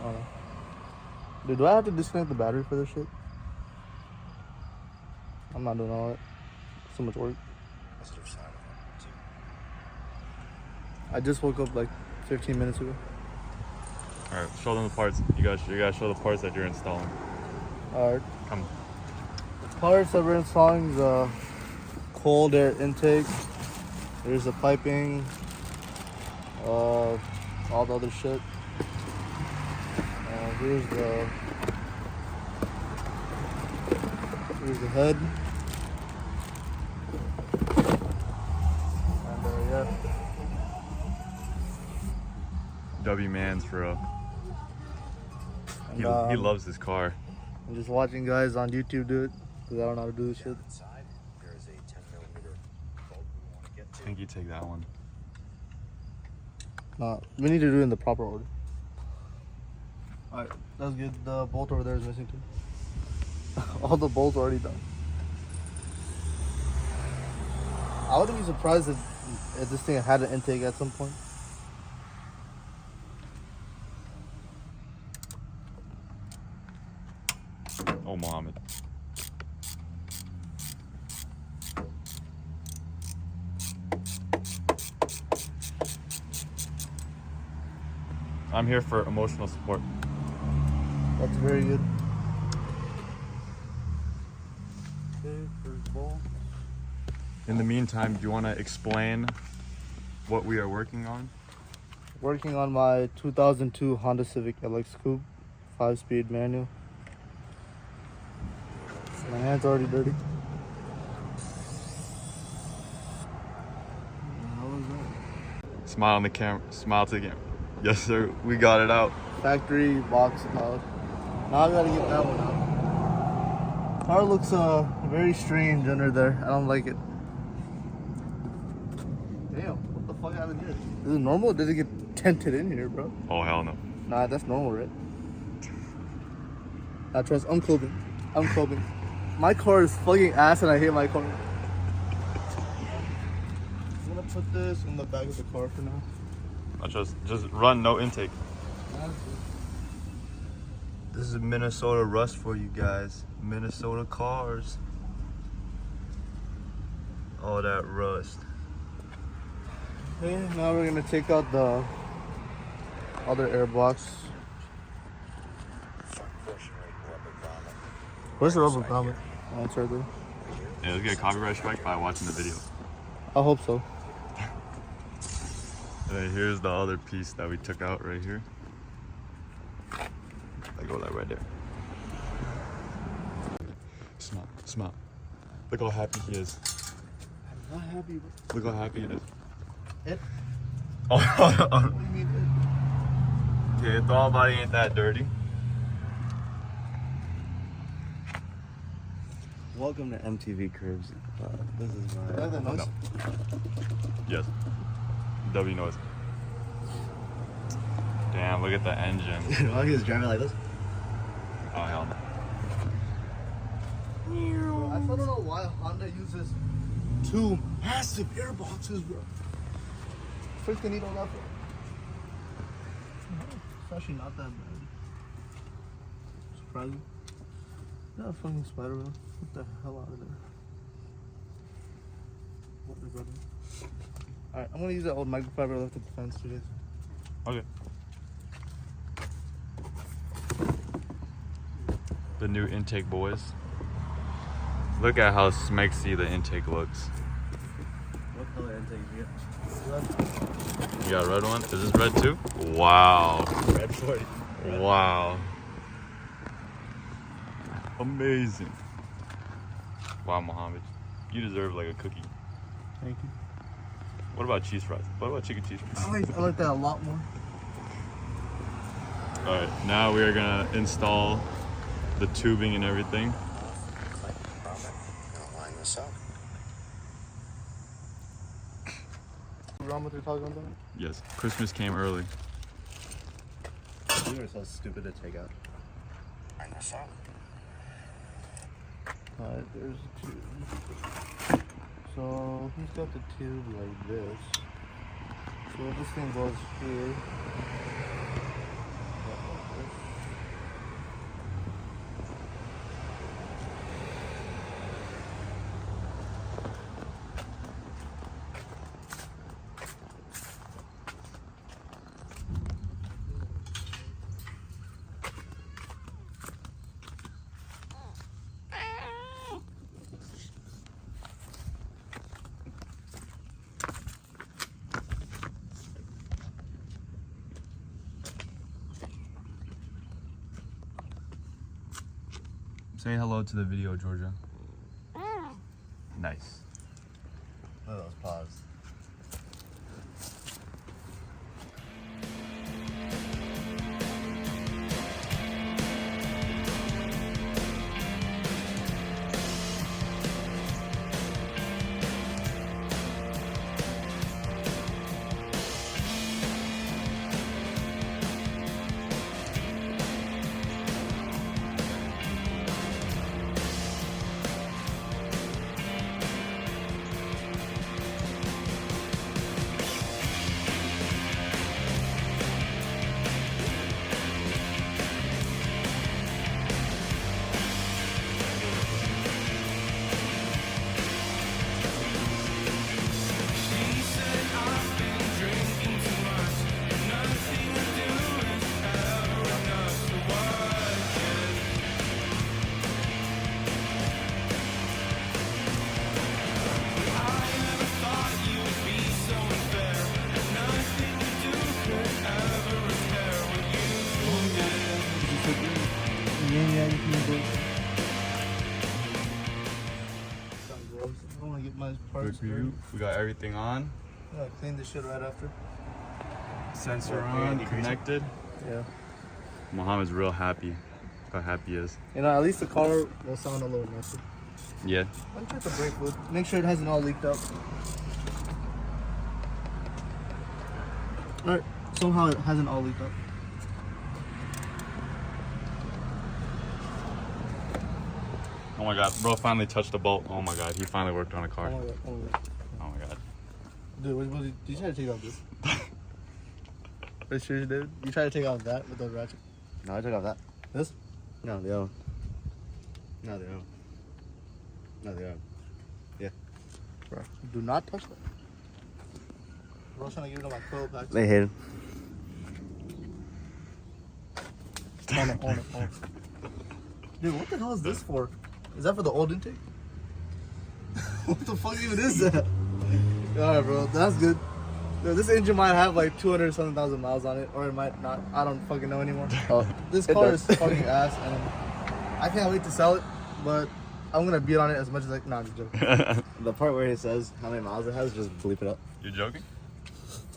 I don't know. Dude, do I have to disconnect the battery for this shit? I'm not doing all that. So much work. I just woke up like 15 minutes ago. Alright, show them the parts. You guys show the parts that you're installing. Alright. Come. The parts that we're installing is a cold air intake. There's the piping. All the other shit. Here's the head. And yeah. W Mans for real. And, He loves this car. I'm just watching guys on YouTube do it because I don't know how to do this shit. I think you take that one. Nah, we need to do it in the proper order. Alright, that's good. The bolt over there is missing too. All the bolts already done. I wouldn't be surprised if this thing had an intake at some point. Oh, Mohammed. I'm here for emotional support. That's very good. Okay, first bolt. In the meantime, do you want to explain what we are working on? Working on my 2002 Honda Civic LX Coupe, 5-speed manual. My hand's already dirty. How was that? Smile on the camera. Smile to the camera. Yes, sir. We got it out. Factory box out. Now I gotta get that one out. Car looks very strange under there. I don't like it. Damn, what the fuck happened here? Is it normal or did it get tented in here, bro? Oh, hell no. Nah, that's normal, right? I trust. I'm coping. My car is fucking ass and I hate my car. I'm gonna put this in the back of the car for now. Just run, no intake. This is Minnesota rust for you guys. Minnesota cars. All that rust. Okay, now we're gonna take out the other air box. Where's the rubber grommet? Oh, it's right there. Yeah, let's get a copyright strike by watching the video. I hope so. And then here's the other piece that we took out right here. I go like right there. Smile. Look how happy he is. I'm not happy, bro. Look how happy he is. It? Oh, What do you mean, it? yeah, the all body ain't that dirty. Welcome to MTV Cribs. This is my. Is that the noise? No. Yes. W noise. Damn, look at the engine. Why he was driving like this? Oh, hell no. I still don't know why Honda uses two massive air boxes, bro. First, they need all that for. It's actually not that bad. Surprising. Yeah, fucking spider, bro. Get the hell out of there. What the brother? Alright, I'm gonna use that old microfiber left at the fence today. Okay. The new intake, boys. Look at how smexy the intake looks. What color intake you get? You got a red one? Is this red too? Wow. Red 40. Wow. Amazing. Wow, Mohammed. You deserve like a cookie. Thank you. What about cheese fries? What about chicken cheese fries? I like that a lot more. Alright, now we are gonna install the tubing and everything. Line this up. What they're talking about? Yes, Christmas came early. These are so stupid to take out. Line this up. Alright, there's a tube. So he's got the tube like this. So this thing goes here. Like this. Say hello to the video, Georgia. Nice. Look at those paws. Yeah, you can do it. I want to get my parts dirty. We got everything on. Yeah, clean this shit right after. Sensor on, connected. Yeah. Mohammed's real happy. Look how happy he is. You know, at least the car will sound a little messy. Yeah. Let me check the brake fluid. Make sure it hasn't all leaked out. Alright, somehow it hasn't all leaked out. Oh my god, bro finally touched the bolt. Oh my god, he finally worked on a car. Oh my god, oh my god. Oh my god. Dude, did you try to take off this? Are you sure you did? You tried to take off that with the ratchet? No, I took off that. This? No, the other one. No, the other one. No, the other one. Yeah. Bro, do not touch that. Bro, I was trying to give it to my coil pack. They hit him. On it. Dude, what the hell is this for? Is that for the old intake? What the fuck even is that? Alright, bro, that's good. Dude, this engine might have like 200-something thousand miles on it, or it might not. I don't fucking know anymore. This car is fucking ass, and I can't wait to sell it, but I'm gonna beat on it as much as I can. Nah, I'm just joking. The part where it says how many miles it has, just bleep it up. You joking?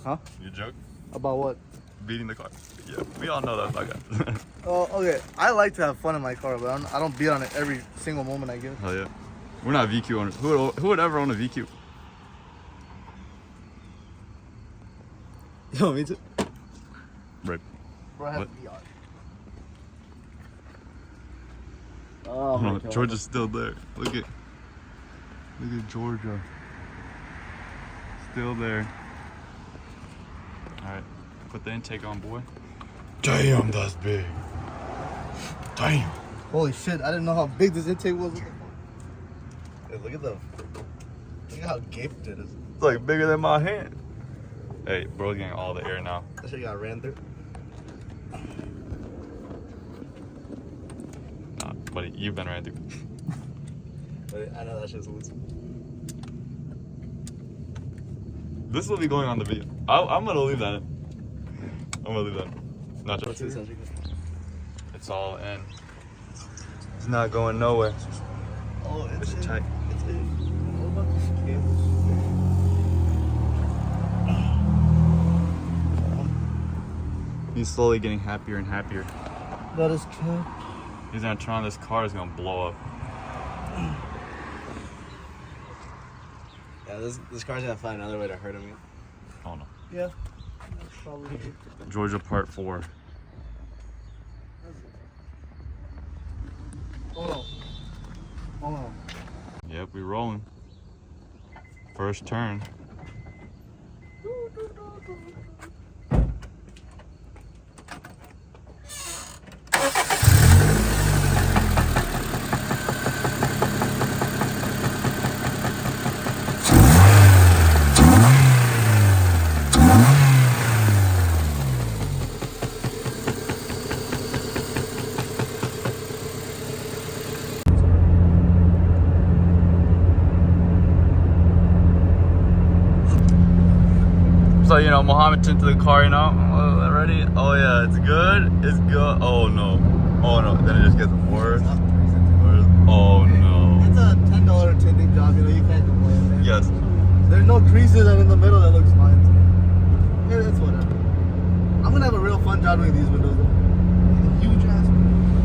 Huh? You joking? About what? Beating the car. Yeah, we all know that's not good. Oh, okay. I like to have fun in my car, but I don't beat on it every single moment I get it. Hell yeah. We're not VQ owners. Who would ever own a VQ? Yo, me too. Right. Bro, I have What? VR. Oh my No, god. Georgia's still there. Look at Georgia. Still there. Alright. Put the intake on, boy. Damn, that's big. Damn. Holy shit, I didn't know how big this intake was. Hey, look at how gaped it is. It's like bigger than my hand. Hey, bro's getting all the air now. That shit got ran through. Nah, buddy, you've been right through. But I know that shit's loose. This will be going on the video. I'm gonna leave that in. I'm gonna leave that in. Not What's just. this? It's all in. It's not going nowhere. Oh, It's tight. It's in. What about this cable? He's slowly getting happier and happier. That is true. He's gonna turn on this car, it's gonna blow up. Yeah, this car's gonna find another way to hurt him. Oh no. Yeah. That's probably it. Georgia Part 4. Hold on. Hold on. Yep, we rolling. First turn. So, you know, Mohammed into the car, you know, ready? Oh yeah, it's good, it's good. Oh no, then it just gets worse. you know, you can't complain, man. Yes. There's no creases, and in the middle that looks fine to me. Yeah, it's whatever. I'm gonna have a real fun job doing these windows though. Huge ass windows.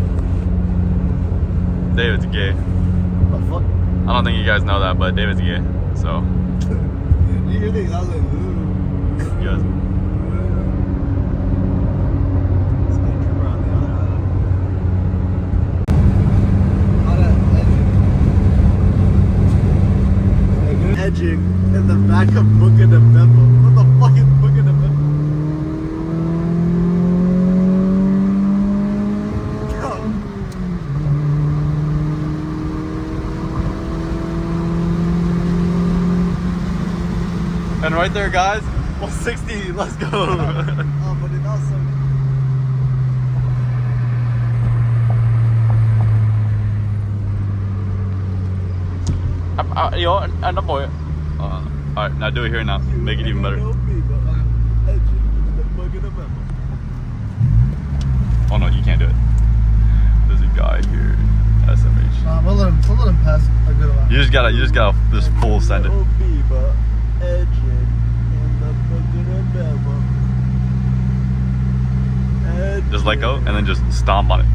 David's gay. What the fuck? I don't think you guys know that, but David's gay. So, You hear things? I was like, ooh. yes. Edging in the back of Book of the Memo. What the fuck is Book of the Memo? And right there, guys, 160. Let's go. Oh, but it also. Alright, now do it here now. Make it even better. Oh no, you can't do it. There's a guy here. SMH. We'll let him pass a good amount. You just gotta just full send it. Just let go and then just stomp on it.